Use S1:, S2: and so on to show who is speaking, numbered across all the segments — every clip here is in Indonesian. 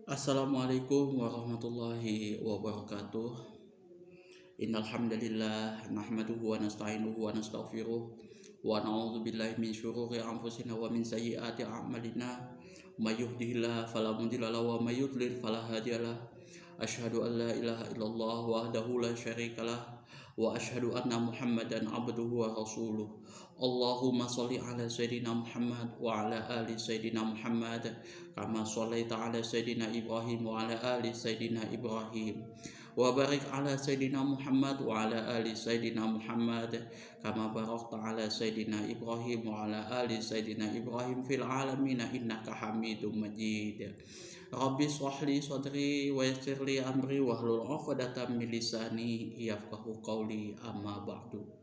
S1: Assalamualaikum warahmatullahi wabarakatuh. Innal hamdalillah nahmaduhu wa nasta'inuhu wa nastaghfiruh wa na'udzu billahi min syururi anfusina wa min sayyiati a'malina. May yahdihillahu fala mudilla lahu wa may yudlil fala hadiyalah. Asyhadu an la ilaha illallah wahdahu la syarikalah wa asyhadu anna Muhammadan abduhu wa rasuluh. Allahumma shalli ala sayyidina Muhammad wa ala ali sayyidina Muhammad kama shallaita ala sayyidina Ibrahim wa ala ali sayyidina Ibrahim wa barik ala sayyidina Muhammad wa ala ali sayyidina Muhammad kama barakta ala sayyidina Ibrahim wa ala ali sayyidina Ibrahim fil alamin innaka Hamidum Majid. Rabbi shrah li sadri wa yassir li amri wahlul 'uqdatam min lisani yafqahu qawli, amma ba'du.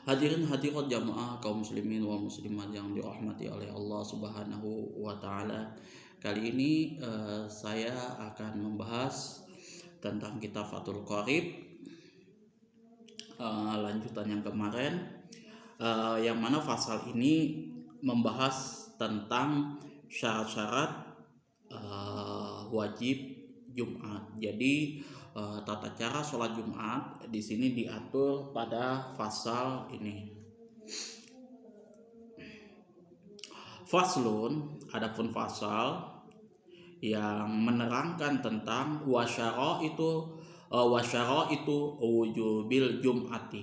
S1: Hadirin hadirat jamaah kaum muslimin wa muslimat yang dirahmati oleh Allah Subhanahu wa taala. Kali ini saya akan membahas tentang kitab Fathul Qorib, lanjutan yang kemarin, yang mana pasal ini membahas tentang syarat-syarat wajib Jumat. Jadi tata cara sholat Jumat di sini diatur pada pasal ini. Faslun, adapun pasal yang menerangkan tentang wasyara itu wujubil Jum'ati,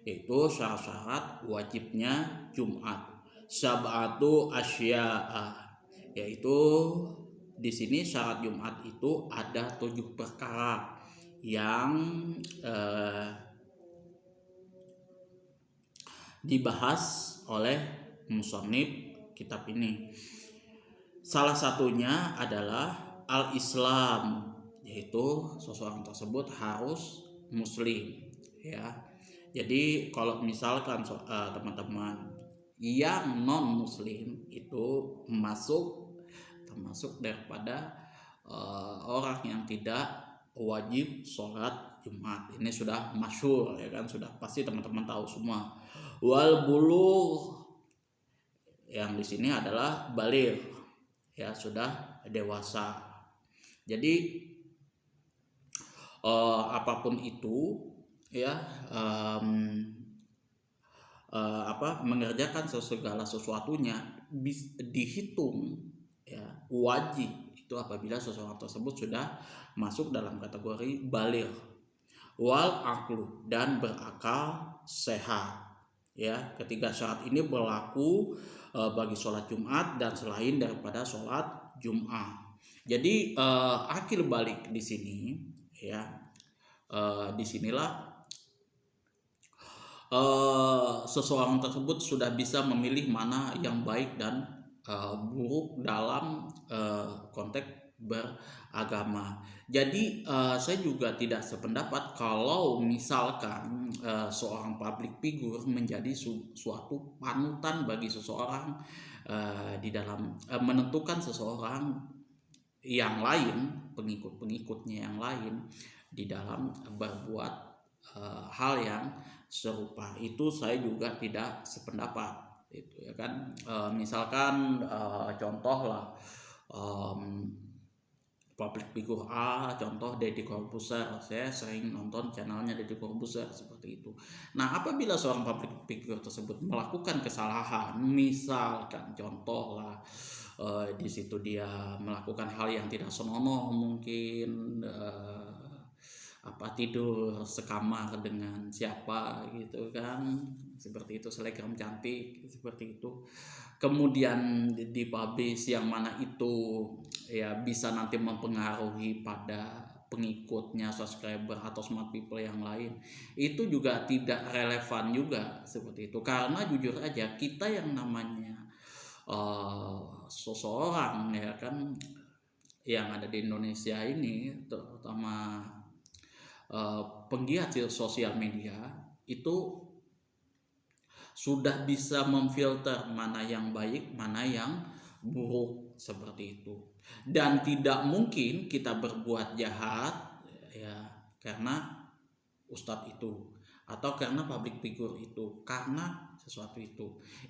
S1: itu syarat-syarat wajibnya Jumat. Sab'atu asya'a, yaitu di sini syarat Jumat itu ada 7 perkara yang dibahas oleh musannif kitab ini. Salah satunya adalah al-Islam, yaitu seseorang tersebut harus muslim, ya. Jadi kalau misalkan teman-teman yang non muslim itu termasuk daripada orang yang tidak wajib sholat Jumat. Ini sudah masyhur, ya kan, sudah pasti teman-teman tahu semua. Wal bulugh, yang di sini adalah baligh, ya, sudah dewasa. Jadi apapun itu, ya, mengerjakan segala sesuatunya dihitung, ya, wajib itu apabila seseorang tersebut sudah masuk dalam kategori baligh. Wal aqlu, dan berakal sehat, ya. Ketiga syarat ini berlaku bagi sholat Jumat dan selain daripada sholat Jumat. Jadi akil balik di sini, ya, disinilah seseorang tersebut sudah bisa memilih mana yang baik dan buruk dalam konteks beragama. Jadi saya juga tidak sependapat kalau misalkan seorang public figure menjadi suatu panutan bagi seseorang di dalam menentukan seseorang yang lain, pengikut-pengikutnya yang lain di dalam berbuat hal yang serupa. Itu saya juga tidak sependapat, itu, ya kan. Misalkan contoh lah, public figure A, contoh Deddy Corbuzier. Saya sering nonton channelnya Deddy Corbuzier seperti itu. Nah, apabila seorang public figure tersebut melakukan kesalahan, misalkan contoh lah, di situ dia melakukan hal yang tidak senonoh, mungkin tidur sekamar dengan siapa gitu kan, seperti itu, selebgram cantik seperti itu, kemudian dipublish, yang mana itu ya bisa nanti mempengaruhi pada pengikutnya, subscriber atau smart people yang lain, itu juga tidak relevan juga seperti itu. Karena jujur aja, kita yang namanya seseorang, ya kan, yang ada di Indonesia ini, terutama penggiat sosial media, itu sudah bisa memfilter mana yang baik, mana yang buruk seperti itu. Dan tidak mungkin kita berbuat jahat, ya, karena ustadz itu atau karena public figure itu, karena sesuatu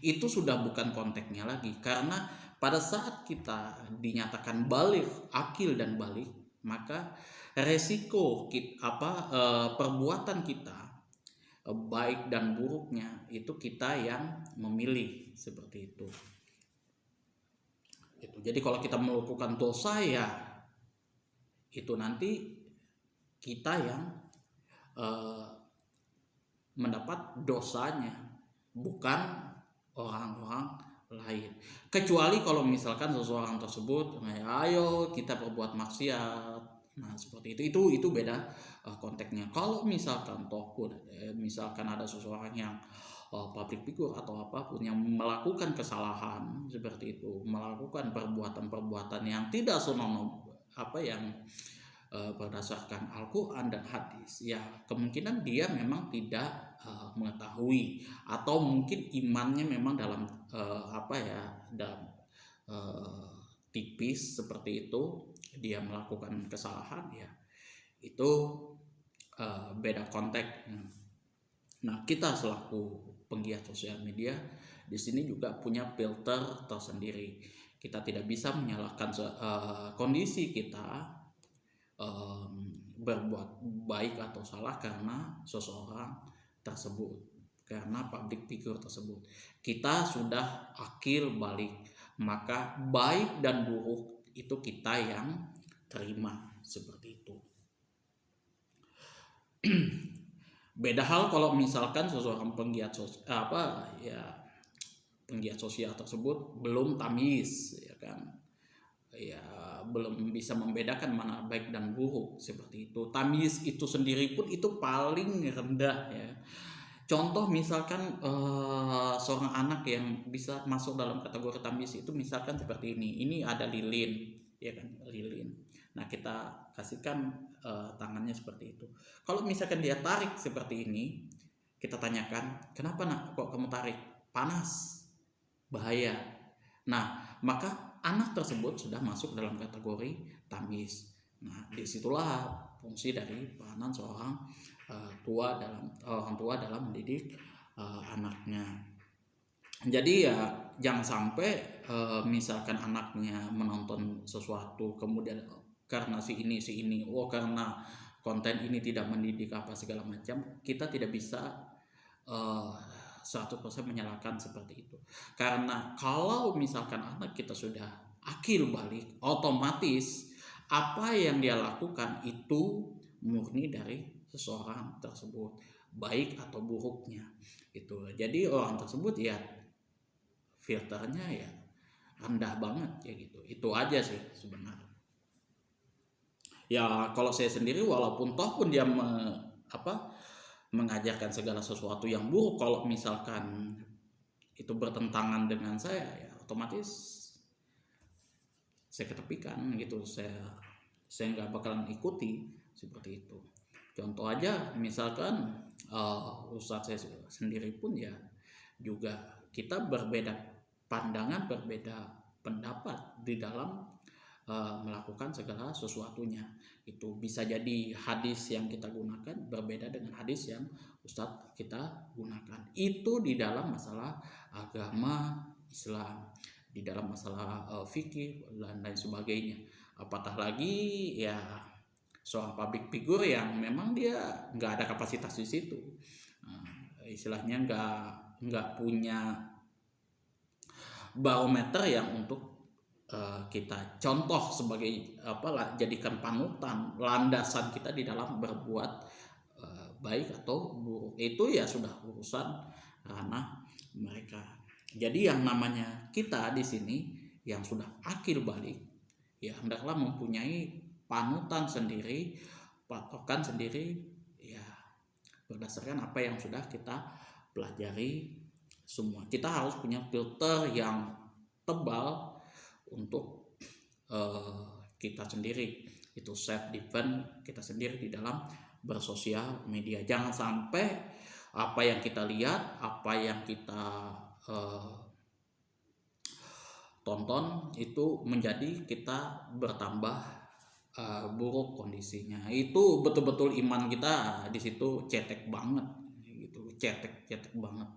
S1: itu sudah bukan konteksnya lagi. Karena pada saat kita dinyatakan balik, akil dan balik, maka resiko perbuatan kita, baik dan buruknya itu kita yang memilih, seperti itu. Jadi kalau kita melakukan dosa, ya itu nanti kita yang mendapat dosanya, bukan orang-orang lain. Kecuali kalau misalkan seseorang tersebut, ayo kita berbuat maksiat, nah seperti itu beda konteksnya. Kalau misalkan misalkan ada seseorang yang public figure atau apapun yang melakukan kesalahan seperti itu, melakukan perbuatan-perbuatan yang tidak senonoh yang berdasarkan Al-Quran dan hadis, ya kemungkinan dia memang tidak mengetahui, atau mungkin imannya memang dalam tipis seperti itu, dia melakukan kesalahan, ya itu beda konteks. Nah, kita selaku penggiat sosial media di sini juga punya filter tersendiri. Kita tidak bisa menyalahkan kondisi kita berbuat baik atau salah karena seseorang tersebut, karena public figure tersebut. Kita sudah akil balik, maka baik dan buruk itu kita yang terima, seperti itu. Beda hal kalau misalkan seseorang penggiat sosial tersebut belum tamyiz, ya kan, ya belum bisa membedakan mana baik dan buruk, seperti itu. Tamyiz itu sendiri pun itu paling rendah, ya. Contoh misalkan seorang anak yang bisa masuk dalam kategori tamyiz itu misalkan seperti ini ada lilin, ya kan, lilin. Nah, kita kasihkan tangannya seperti itu. Kalau misalkan dia tarik seperti ini, kita tanyakan, kenapa nak kok kamu tarik? Panas, bahaya. Nah, maka anak tersebut sudah masuk dalam kategori tamyiz. Nah, disitulah fungsi dari peranan seorang orang tua dalam mendidik anaknya. Jadi ya jangan sampai misalkan anaknya menonton sesuatu kemudian karena si ini karena konten ini tidak mendidik apa segala macam, kita tidak bisa 100% menyalahkan seperti itu. Karena kalau misalkan anak kita sudah akil balik, otomatis apa yang dia lakukan itu murni dari seseorang tersebut, baik atau buruknya itu. Jadi orang tersebut ya filternya ya rendah banget, ya gitu. Itu aja sih sebenarnya. Ya kalau saya sendiri, walaupun toh pun dia mengajarkan segala sesuatu yang buruk, kalau misalkan itu bertentangan dengan saya, ya otomatis saya ketepikan gitu. Saya nggak bakalan ikuti seperti itu. Contoh aja misalkan Ustadz saya sendiri pun ya juga kita berbeda pandangan, berbeda pendapat di dalam melakukan segala sesuatunya. Itu bisa jadi hadis yang kita gunakan berbeda dengan hadis yang Ustadz kita gunakan. Itu di dalam masalah agama Islam, di dalam masalah fikih dan lain sebagainya. Apatah lagi ya seorang public figure yang memang dia nggak ada kapasitas di situ, istilahnya nggak punya barometer yang untuk kita contoh sebagai jadikan panutan, landasan kita di dalam berbuat baik atau buruk. Itu ya sudah urusan ranah mereka. Jadi yang namanya kita di sini yang sudah akil balik, ya hendaklah mempunyai panutan sendiri, patokan sendiri, ya berdasarkan apa yang sudah kita pelajari semua. Kita harus punya filter yang tebal untuk kita sendiri, itu self defense kita sendiri di dalam bersosial media. Jangan sampai apa yang kita lihat, apa yang kita tonton itu menjadi kita bertambah buruk kondisinya. Itu betul-betul iman kita di situ cetek banget cetek banget.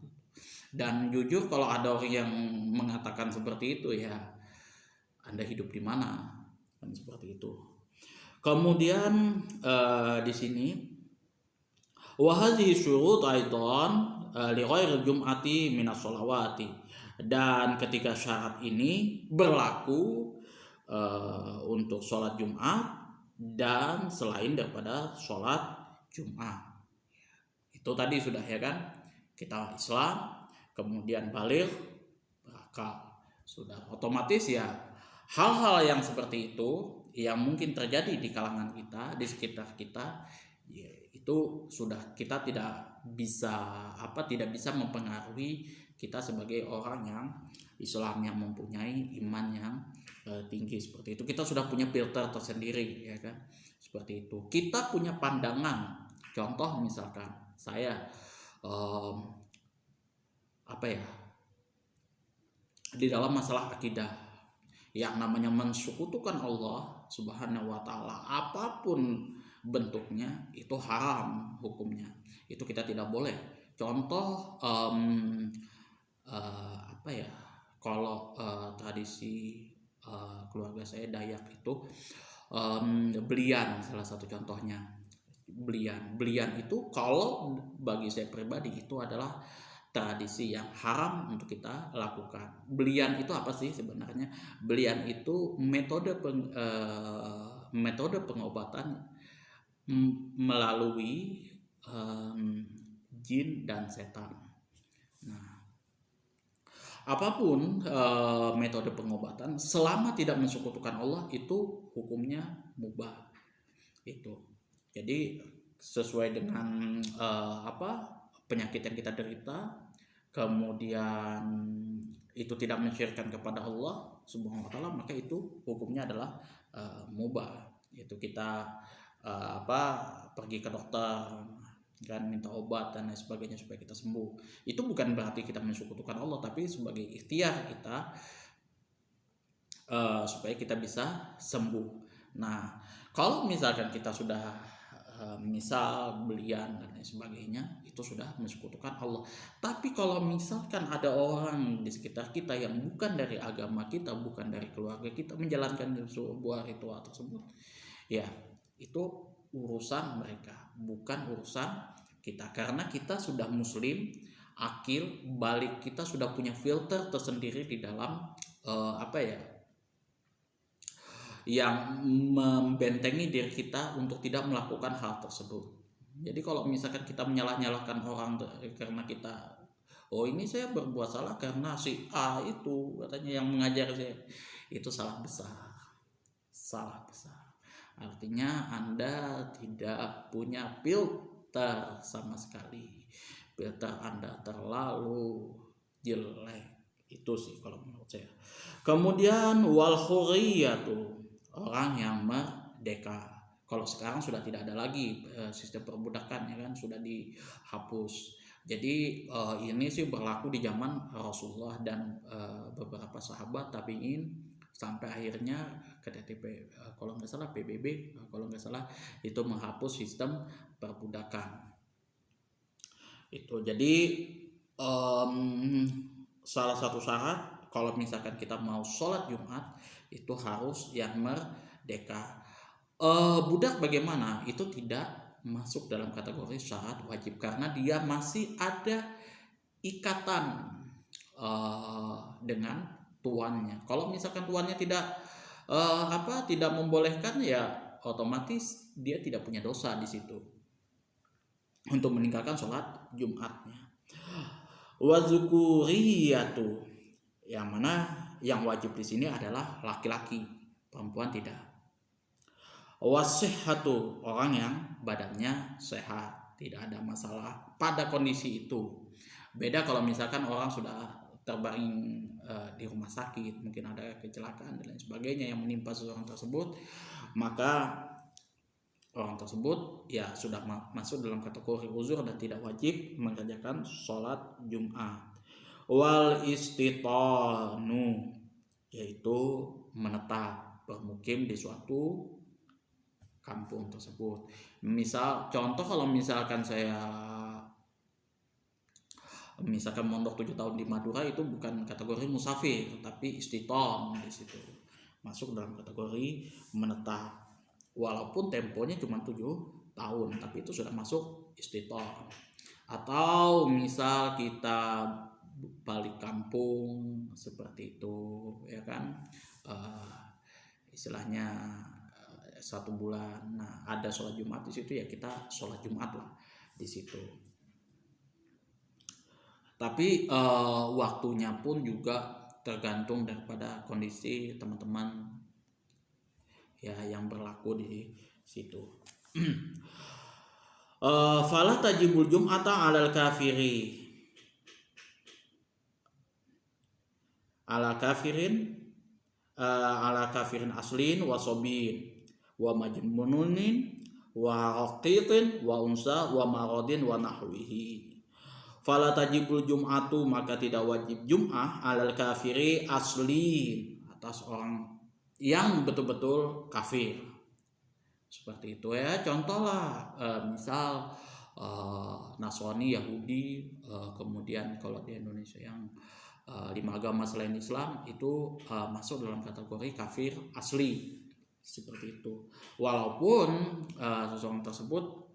S1: Dan jujur kalau ada orang yang mengatakan seperti itu, ya Anda hidup di mana, kan seperti itu. Kemudian di sini wa hadhihi syurut aidan li ghairi jum'ati minas sholawati, dan ketika syarat ini berlaku untuk sholat Jumat dan selain daripada sholat Jumat. Itu tadi sudah, ya kan, kita Islam kemudian baligh berakal, sudah otomatis ya hal-hal yang seperti itu yang mungkin terjadi di kalangan kita, di sekitar kita, ya, itu sudah kita tidak bisa mempengaruhi kita sebagai orang yang Islam yang mempunyai iman yang tinggi seperti itu. Kita sudah punya filter tersendiri, ya kan, seperti itu. Kita punya pandangan. Contoh misalkan saya di dalam masalah akidah, yang namanya mensekutukan Allah Subhanahu wa taala apapun bentuknya itu haram hukumnya. Itu kita tidak boleh. Contoh kalau tradisi keluarga saya Dayak itu belian salah satu contohnya. Belian itu kalau bagi saya pribadi itu adalah tradisi yang haram untuk kita lakukan. Belian itu apa sih sebenarnya? Belian itu metode pengobatan melalui jin dan setan. Nah, apapun metode pengobatan selama tidak mensekutukan Allah itu hukumnya mubah. Itu. Jadi sesuai dengan penyakit yang kita derita, kemudian itu tidak mensyirikkan kepada Allah Subhanahu wa taala, maka itu hukumnya adalah mubah. Itu kita pergi ke dokter dan minta obat dan lain sebagainya supaya kita sembuh. Itu bukan berarti kita mensekutukan Allah, tapi sebagai ikhtiar kita supaya kita bisa sembuh. Nah, kalau misalkan kita sudah misal belian dan lain sebagainya, itu sudah mensekutukan Allah. Tapi kalau misalkan ada orang di sekitar kita yang bukan dari agama kita, bukan dari keluarga kita, menjalankan sebuah ritual tersebut, ya itu urusan mereka, bukan urusan kita. Karena kita sudah muslim, akil balik kita sudah punya filter tersendiri di dalam yang membentengi diri kita untuk tidak melakukan hal tersebut. Jadi kalau misalkan kita menyalah-nyalahkan orang karena kita, ini saya berbuat salah karena si A itu katanya yang mengajar saya, itu salah besar. Artinya Anda tidak punya filter sama sekali. Filter Anda terlalu jelek. Itu sih kalau menurut saya. Kemudian wal hurriyatu, orang yang merdeka. Kalau sekarang sudah tidak ada lagi sistem perbudakan, ya kan, sudah dihapus. Jadi ini sih berlaku di zaman Rasulullah dan beberapa sahabat tabi'in sampai akhirnya KTP kalau nggak salah PBB kalau nggak salah itu menghapus sistem perbudakan. Itu jadi salah satu syarat kalau misalkan kita mau sholat Jumat itu harus yang merdeka. Budak bagaimana? Itu tidak masuk dalam kategori syarat wajib karena dia masih ada ikatan dengan tuannya. Kalau misalkan tuannya tidak membolehkan, ya otomatis dia tidak punya dosa di situ untuk meninggalkan sholat Jumatnya. Wazukuriyatu, yang mana yang wajib di sini adalah laki-laki, perempuan tidak. Wasihhatu, orang yang badannya sehat, tidak ada masalah pada kondisi itu. Beda kalau misalkan orang sudah terbaring di rumah sakit, mungkin ada kecelakaan dan lain sebagainya yang menimpa seseorang tersebut, maka orang tersebut ya sudah masuk dalam kategori uzur dan tidak wajib mengerjakan sholat Jumat. Wal istitanu, yaitu menetap bermukim di suatu kampung tersebut. Misal contoh, kalau misalkan saya Misalkan mondok 7 tahun di Madura itu bukan kategori musafir, tapi istiqom di situ. Masuk dalam kategori menetap. Walaupun temponya cuma 7 tahun, tapi itu sudah masuk istiqom. Atau misal kita balik kampung seperti itu, ya kan? Istilahnya 1 bulan. Nah, ada sholat Jumat di situ, ya kita sholat Jumat lah di situ. Tapi waktunya pun juga tergantung daripada kondisi teman-teman ya yang berlaku di situ. Falah tajibul jum'ata 'alal kafiri. Ala kafirin aslin wa sobin wa majnunin wa raqiqin wa unsa wa maradin wa nahwihi. Fala tajibul jum'atu, maka tidak wajib Jum'ah alal kafiri asli, atas orang yang betul-betul kafir. Seperti itu ya. Contoh lah, misal Nasrani, Yahudi, kemudian kalau di Indonesia yang 5 agama selain Islam itu masuk dalam kategori kafir asli. Seperti itu. Walaupun seseorang tersebut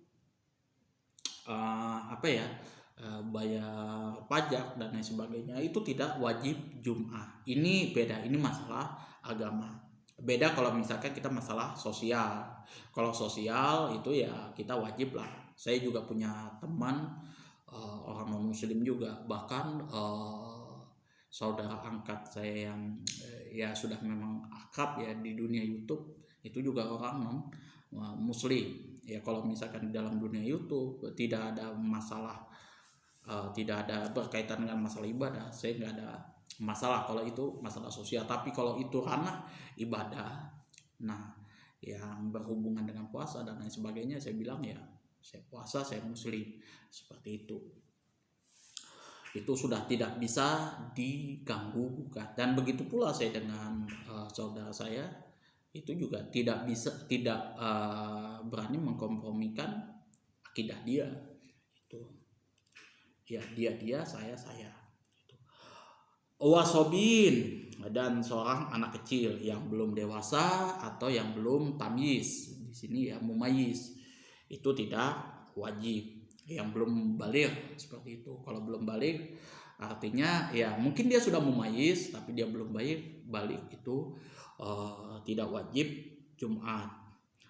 S1: bayar pajak dan lain sebagainya, itu tidak wajib Jum'ah. Ini beda, ini masalah agama. Beda kalau misalkan kita masalah sosial. Kalau sosial itu ya kita wajib lah. Saya juga punya teman orang non muslim juga, bahkan saudara angkat saya yang ya sudah memang akrab ya di dunia YouTube, itu juga orang non muslim. Ya kalau misalkan di dalam dunia YouTube tidak ada masalah, tidak ada berkaitan dengan masalah ibadah, saya nggak ada masalah kalau itu masalah sosial. Tapi kalau itu ranah ibadah, nah yang berhubungan dengan puasa dan lain sebagainya, saya bilang ya saya puasa, saya muslim, seperti itu. Itu sudah tidak bisa diganggu gugat. Dan begitu pula saya dengan saudara saya, itu juga tidak berani mengkompromikan akidah dia. Itu ya dia, saya. Wasobin, dan seorang anak kecil yang belum dewasa atau yang belum tamyiz, di sini ya mumayyiz, itu tidak wajib. Yang belum balik seperti itu. Kalau belum balik artinya ya mungkin dia sudah mumayyiz tapi dia belum balik itu tidak wajib Jumat.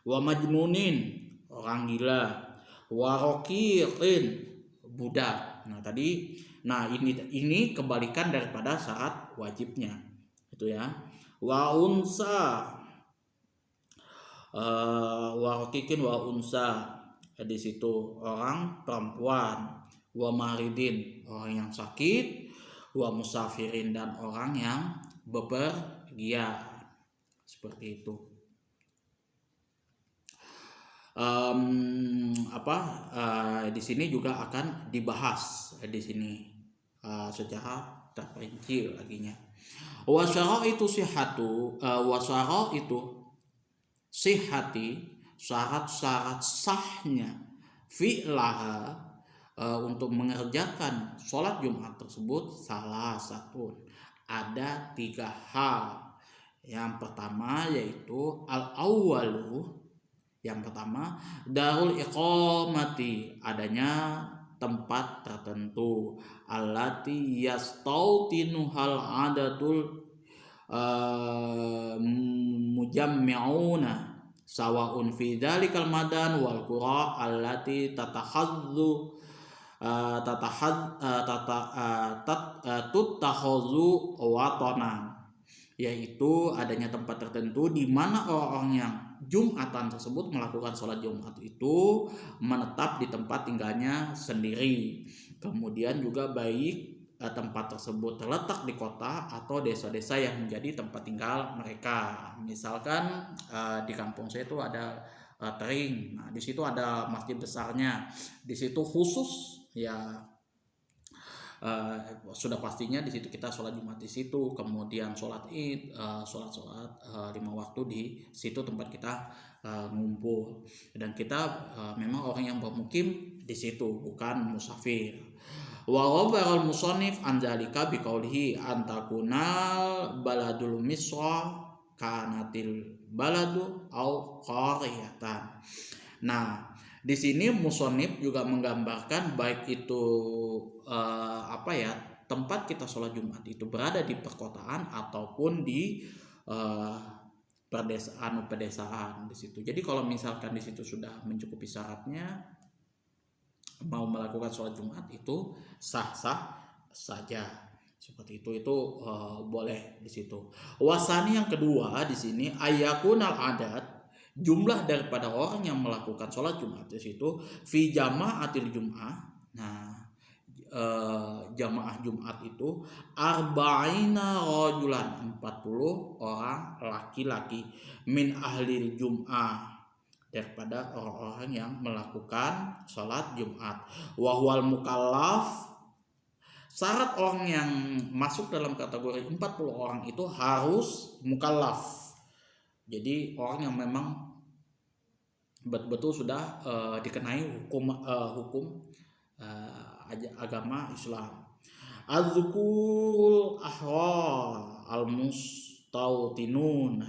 S1: Wa majnunin, orang gila. Wa raqiqin, budak. Nah ini kebalikan daripada syarat wajibnya itu ya. Wa unsa, wa raqiqin wa unsa, di situ orang perempuan. Wa maridin, orang yang sakit. Wa musafirin, dan orang yang bepergian. Seperti itu. Di sini juga akan dibahas di sini secara terperinci laginya. Wasyara itu sihatu, wasyara itu sihati, syarat-syarat sahnya fi'laha, untuk mengerjakan sholat Jumat tersebut salah satu, ada 3 hal. Yang pertama yaitu al-awwalu, yang pertama darul iqamati, adanya tempat tertentu, allati yastautinuhal adatul mujammi'una sawaun fi dzalikal madan wal qura allati tutakhadzu watanan, yaitu adanya tempat tertentu di mana orang-orang yang Jumatan tersebut melakukan sholat Jumat itu menetap di tempat tinggalnya sendiri. Kemudian juga baik tempat tersebut terletak di kota atau desa-desa yang menjadi tempat tinggal mereka. Misalkan di kampung saya itu ada Tering. Nah, di situ ada masjid besarnya. Di situ khusus ya sudah pastinya di situ kita sholat Jumat di situ, kemudian sholat Id, sholat 5 waktu di situ tempat kita ngumpul. Dan kita memang orang yang bermukim di situ, bukan musafir. Wa ghafara al-musannif an dzalika biqaulihi antakunal baladul misra kanatil baladu au qaryatan. Nah, di sini musannif juga menggambarkan baik itu tempat kita sholat Jumat itu berada di perkotaan ataupun di pedesaan di situ. Jadi kalau misalkan di situ sudah mencukupi syaratnya mau melakukan sholat Jumat itu sah-sah saja. Seperti itu boleh di situ. Wasani yang kedua di sini ayakunal adat, jumlah daripada orang yang melakukan sholat Jumat di situ fi jama'atil Jum'ah. Nah, jamaah Jumat itu arba'ina rajulan, 40 orang laki-laki min ahli Jum'ah, daripada orang-orang yang melakukan sholat Jumat. Wahwal mukallaf, syarat orang yang masuk dalam kategori 40 orang itu harus mukallaf. Jadi orang yang memang betul-betul sudah dikenai hukum agama Islam. Az-zukurul ahrar al-mustautinun,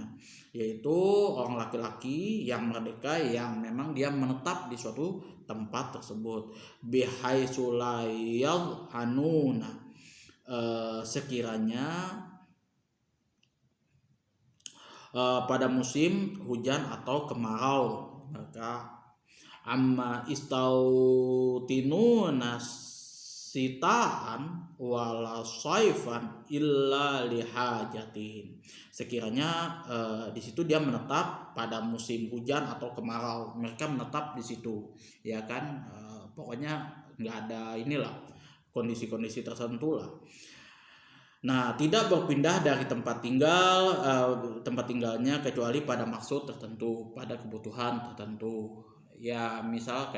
S1: yaitu orang laki-laki yang merdeka yang memang dia menetap di suatu tempat tersebut. Bihaitsu la yad'anuna, sekiranya pada musim hujan atau kemarau. Maka amma istautinuna sitaan wala saifan illa lihajatin. Sekiranya di situ dia menetap pada musim hujan atau kemarau, mereka menetap di situ, ya kan, pokoknya nggak ada inilah kondisi-kondisi tertentu lah. Nah, tidak berpindah dari tempat tinggalnya kecuali pada maksud tertentu, pada kebutuhan tertentu. Ya misal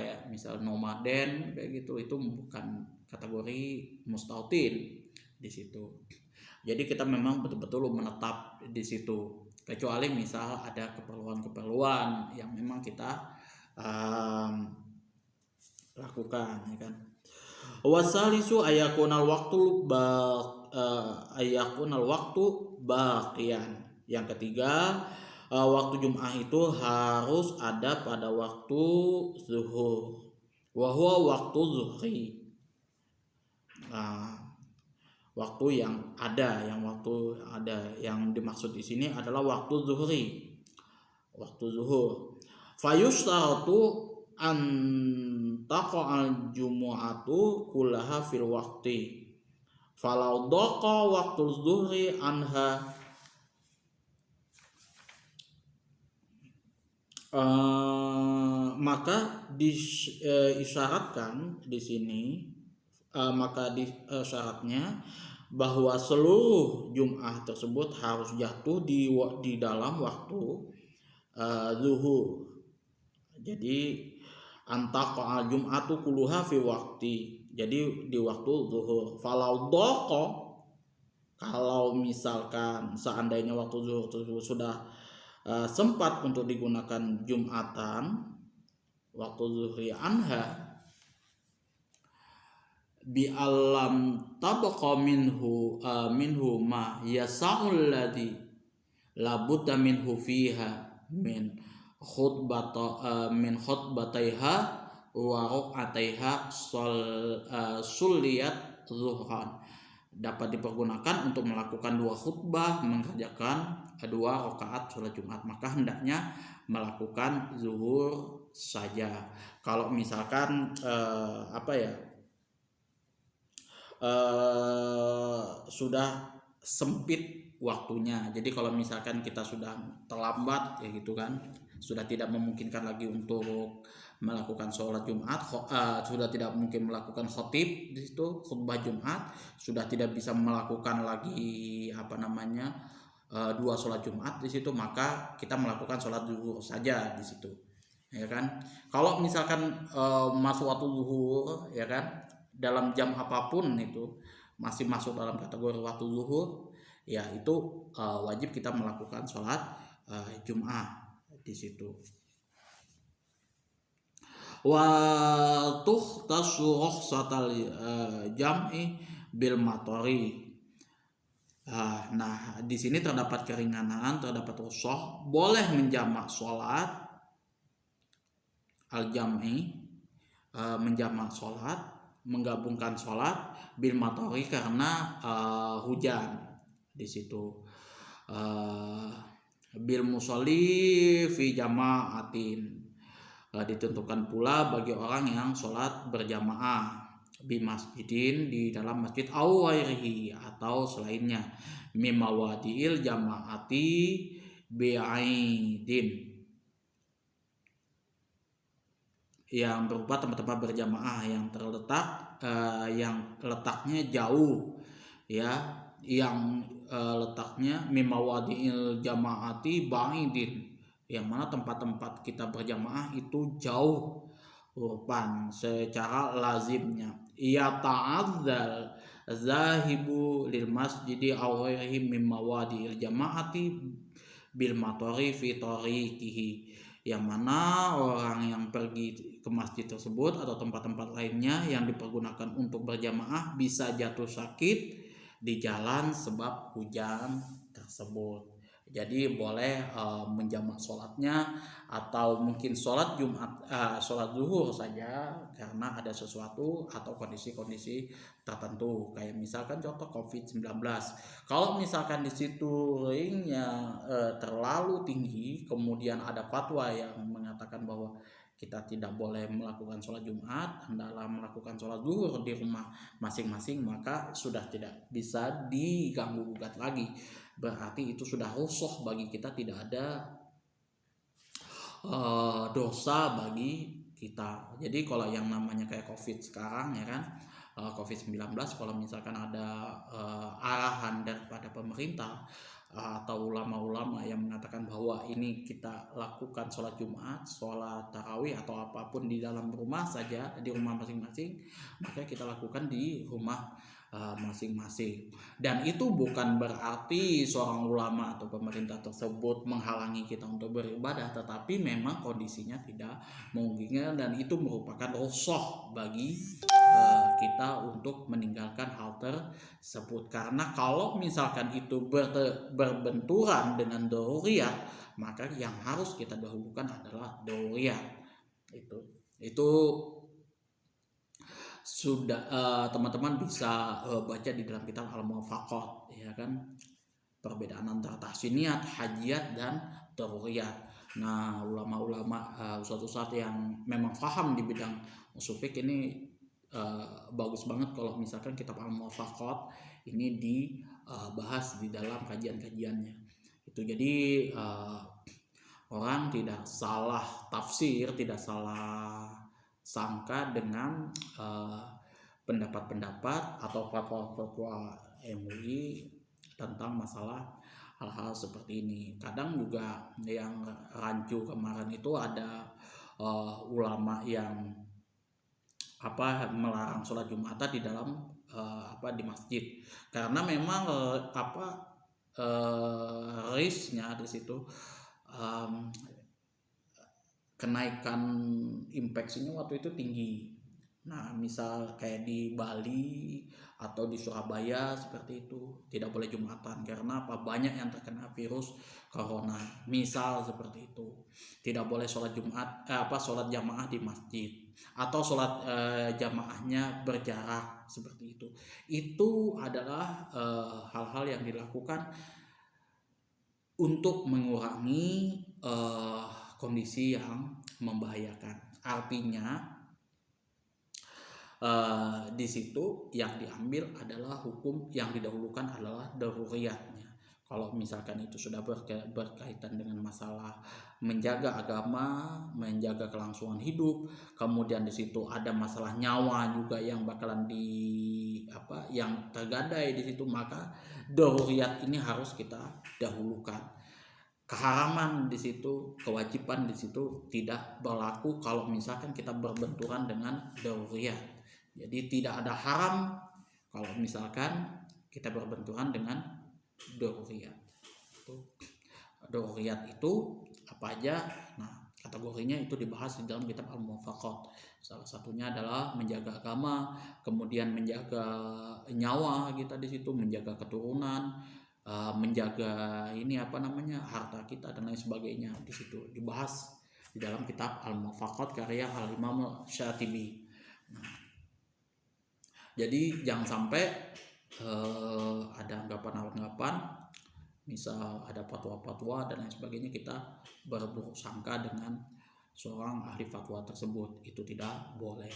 S1: nomaden kayak gitu, itu bukan kategori mustautin di situ. Jadi kita memang betul-betul menetap di situ, kecuali misal ada keperluan-keperluan yang memang kita lakukan, ya kan. Wasalisu ayakunal waktu baqiyan. Yang ketiga, waktu Jum'ah itu harus ada pada waktu zuhur. Wa huwa waktu zuhri. Waktu yang dimaksud di sini adalah waktu zuhri, waktu zuhur. Fayustaratu an taqa'al jumu'atu kullaha fil waqti. Falau daqa waktu zuhri anha maka disyaratkan di sini syaratnya bahwa seluruh Jum'ah tersebut harus jatuh di dalam waktu zuhur. Jadi antaqa'al jum'atu kulluha fi waqti, jadi di waktu zuhur. Falau daqa, kalau misalkan seandainya waktu zuhur tersebut sudah sempat untuk digunakan Jumatan, waktu zuhri anha bi alam tabqa minhu ma yasa'ul ladzi labudda minhu fiha min khutbataiha wa raq'ataiha sulliyat zuhran, dapat dipergunakan untuk melakukan 2 khutbah, mengerjakan 2 rakaat sholat Jumat, maka hendaknya melakukan zuhur saja. Kalau misalkan sudah sempit waktunya, jadi kalau misalkan kita sudah terlambat ya gitu kan, sudah tidak memungkinkan lagi untuk melakukan sholat Jumat, sudah tidak mungkin melakukan khotib di situ, khutbah Jumat, sudah tidak bisa melakukan lagi 2 sholat Jumat di situ, maka kita melakukan sholat zuhur saja di situ, ya kan. Kalau misalkan masuk waktu zuhur, ya kan, dalam jam apapun itu masih masuk dalam kategori waktu zuhur, ya itu wajib kita melakukan sholat Jum'ah di situ. wa tuhtasu rukhsatal jam'i bil matori. Nah, di sini terdapat keringanan, terdapat rukhsah boleh menjamak sholat al-jam'i, menjamak sholat, menggabungkan sholat bil matori karena hujan di situ. Bil musolli fi jama'atin, ditentukan pula bagi orang yang sholat berjamaah bi masjidin, di dalam masjid au ghairihi, atau selainnya, mimawadiil jama'ati bi'aidin, yang berupa tempat-tempat berjamaah yang terletak yang letaknya jauh, ya, yang letaknya mimawadiil jama'ati ba'idin, yang mana tempat-tempat kita berjamaah itu jauh urban secara lazimnya. Ia ta'adzal zahibu lil masjidi aw ghairihi mimma wadi'il jama'ati bil matori fi tariqihi, yang mana orang yang pergi ke masjid tersebut atau tempat-tempat lainnya yang dipergunakan untuk berjamaah bisa jatuh sakit di jalan sebab hujan tersebut. Jadi boleh menjamak sholatnya, atau mungkin sholat Jumat, sholat zuhur saja karena ada sesuatu atau kondisi-kondisi tertentu, kayak misalkan contoh COVID-19. Kalau misalkan di situ ringnya terlalu tinggi, kemudian ada fatwa yang mengatakan bahwa kita tidak boleh melakukan sholat Jumat, hendaklah melakukan sholat zuhur di rumah masing-masing, maka sudah tidak bisa diganggu gugat lagi. Berarti itu sudah rusuh bagi kita, tidak ada dosa bagi kita. Jadi kalau yang namanya kayak COVID sekarang, ya kan, COVID-19, kalau misalkan ada arahan daripada pemerintah atau ulama-ulama yang mengatakan bahwa ini kita lakukan sholat Jumat, sholat tarawih atau apapun di dalam rumah saja, di rumah masing-masing, maka kita lakukan di rumah masing-masing. Dan itu bukan berarti seorang ulama atau pemerintah tersebut menghalangi kita untuk beribadah, tetapi memang kondisinya tidak memungkinkan, dan itu merupakan rukhsah bagi kita untuk meninggalkan hal tersebut. Karena kalau misalkan itu berbenturan dengan daruriyat, maka yang harus kita dahulukan adalah daruriyat. Itu sudah teman-teman bisa baca di dalam kitab Al-Muwafaqat, ya kan, perbedaan antara tahsiniyat, hajiyat, dan daruriyat. Nah, ulama-ulama ustadz-ustadz yang memang paham di bidang usul fiqh ini bagus banget kalau misalkan kitab Al-Muwafaqat ini dibahas di dalam kajian-kajiannya. Itu jadi orang tidak salah tafsir, tidak salah sangka dengan pendapat-pendapat atau fatwa-fatwa MUI tentang masalah hal-hal seperti ini. Kadang juga yang rancu kemarin itu ada ulama yang melarang sholat Jumatan di dalam di masjid, karena memang risknya di situ kenaikan infeksinya waktu itu tinggi. Nah, misal kayak di Bali atau di Surabaya seperti itu tidak boleh Jumatan karena banyak yang terkena virus corona. Misal seperti itu, tidak boleh sholat Jumat, sholat jamaah di masjid, atau sholat jamaahnya berjarak seperti itu. Itu adalah hal-hal yang dilakukan untuk mengurangi kondisi yang membahayakan. Artinya di situ yang diambil adalah hukum yang didahulukan adalah daruriyatnya. Kalau misalkan itu sudah berkaitan dengan masalah menjaga agama, menjaga kelangsungan hidup, kemudian di situ ada masalah nyawa juga yang bakalan yang tergadai di situ, maka daruriyat ini harus kita dahulukan. Keharaman di situ, kewajiban di situ tidak berlaku kalau misalkan kita berbenturan dengan daruriyat. Jadi tidak ada haram kalau misalkan kita berbenturan dengan daruriyat. Daruriyat itu apa aja? Nah, kata kategorinya itu dibahas di dalam kitab Al-Muwafaqat. Salah satunya adalah menjaga agama, kemudian menjaga nyawa kita di situ, menjaga keturunan, menjaga harta kita dan lain sebagainya. Di situ dibahas di dalam kitab Al-Muwafaqat karya Al-Imam Syatibi. Nah, jadi jangan sampai ada anggapan-anggapan, misal ada fatwa-fatwa dan lain sebagainya, kita berburuk sangka dengan seorang ahli fatwa tersebut. Itu tidak boleh.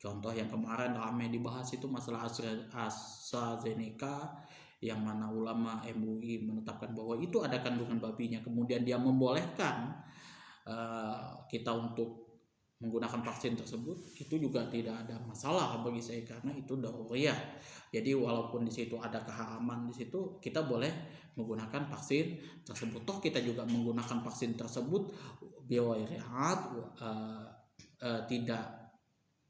S1: Contoh yang kemarin ramai dibahas itu masalah AstraZeneca, yang mana ulama MUI menetapkan bahwa itu ada kandungan babinya, kemudian dia membolehkan kita untuk menggunakan vaksin tersebut. Itu juga tidak ada masalah bagi saya karena itu daruriyah. Jadi walaupun di situ ada keharaman, di situ kita boleh menggunakan vaksin tersebut. Toh kita juga menggunakan vaksin tersebut biwaihat, tidak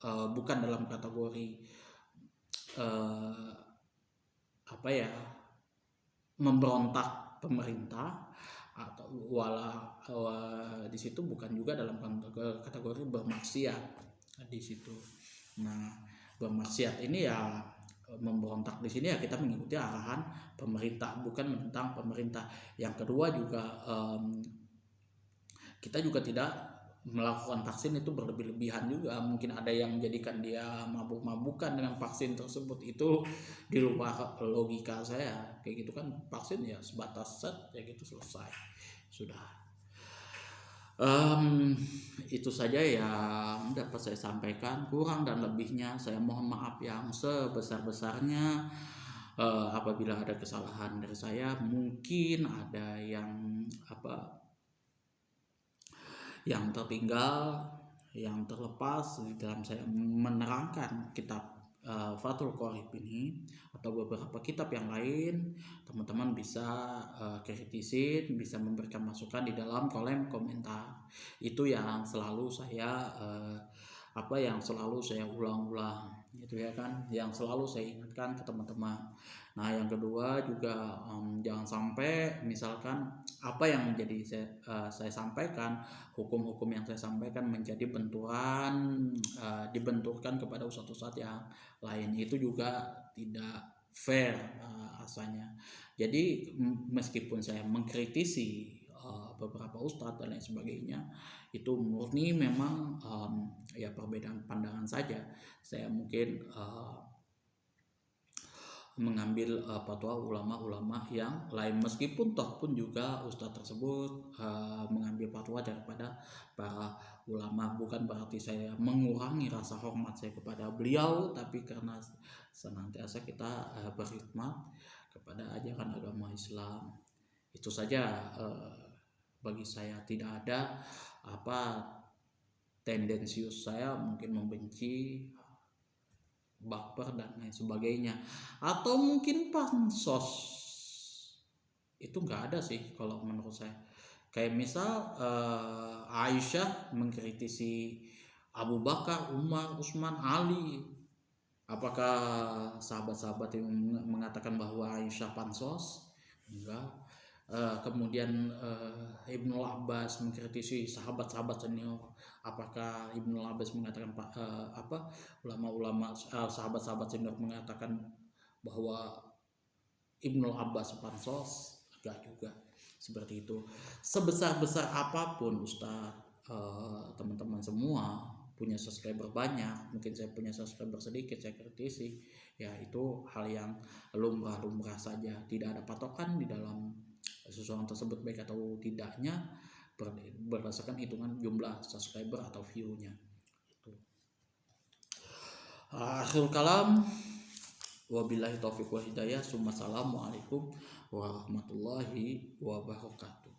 S1: bukan dalam kategori memberontak pemerintah, atau di situ bukan juga dalam kategori bermaksiat di situ. Nah, bermaksiat ini ya, memberontak di sini ya kita mengikuti arahan pemerintah, bukan menentang pemerintah. Yang kedua juga kita juga tidak melakukan vaksin itu berlebih-lebihan juga. Mungkin ada yang menjadikan dia mabuk-mabukan dengan vaksin tersebut. Itu di luar logika saya. Kayak gitu kan, vaksin ya sebatas set ya gitu, selesai sudah. Itu saja yang dapat saya sampaikan. Kurang dan lebihnya saya mohon maaf yang sebesar-besarnya. Apabila ada kesalahan dari saya, mungkin ada yang tertinggal, yang terlepas di dalam saya menerangkan kitab Fathul Qorib ini atau beberapa kitab yang lain, teman-teman bisa kritisi, bisa memberikan masukan di dalam kolom komentar. Itu yang selalu saya ulang-ulang, gitu ya kan, yang selalu saya ingatkan ke teman-teman. Nah, yang kedua juga jangan sampai misalkan apa yang menjadi saya sampaikan, hukum-hukum yang saya sampaikan menjadi dibenturkan kepada ustadz-ustadz yang lain. Itu juga tidak fair rasanya. Jadi meskipun saya mengkritisi beberapa ustadz dan lain sebagainya, itu murni memang ya perbedaan pandangan saja. Saya mungkin mengambil fatwa ulama-ulama yang lain, meskipun toh pun juga ustadz tersebut mengambil fatwa daripada para ulama. Bukan berarti saya mengurangi rasa hormat saya kepada beliau, tapi karena senantiasa kita berkhidmat kepada ajaran agama Islam. Itu saja. Bagi saya tidak ada tendensius saya mungkin membenci, baper dan lain sebagainya, atau mungkin pansos. Itu nggak ada sih kalau menurut saya. Kayak misal Aisyah mengkritisi Abu Bakar, Umar, Utsman, Ali. Apakah sahabat-sahabat yang mengatakan bahwa Aisyah pansos? Enggak. Kemudian Ibnu Abbas mengkritisi sahabat-sahabat senior. Apakah Ibnu Abbas mengatakan ulama-ulama sahabat-sahabat senior mengatakan bahwa Ibnu Abbas pansos? Enggak juga seperti itu. Sebesar-besar apapun Ustaz, teman-teman semua punya subscriber banyak, mungkin saya punya subscriber sedikit, saya kritisi, ya itu hal yang lumrah-lumrah saja. Tidak ada patokan di dalam seseorang tersebut baik atau tidaknya berdasarkan hitungan jumlah subscriber atau view-nya. Itu. Akhirul kalam, wabillahi taufiq wa hidayah. Assalamualaikum warahmatullahi wabarakatuh.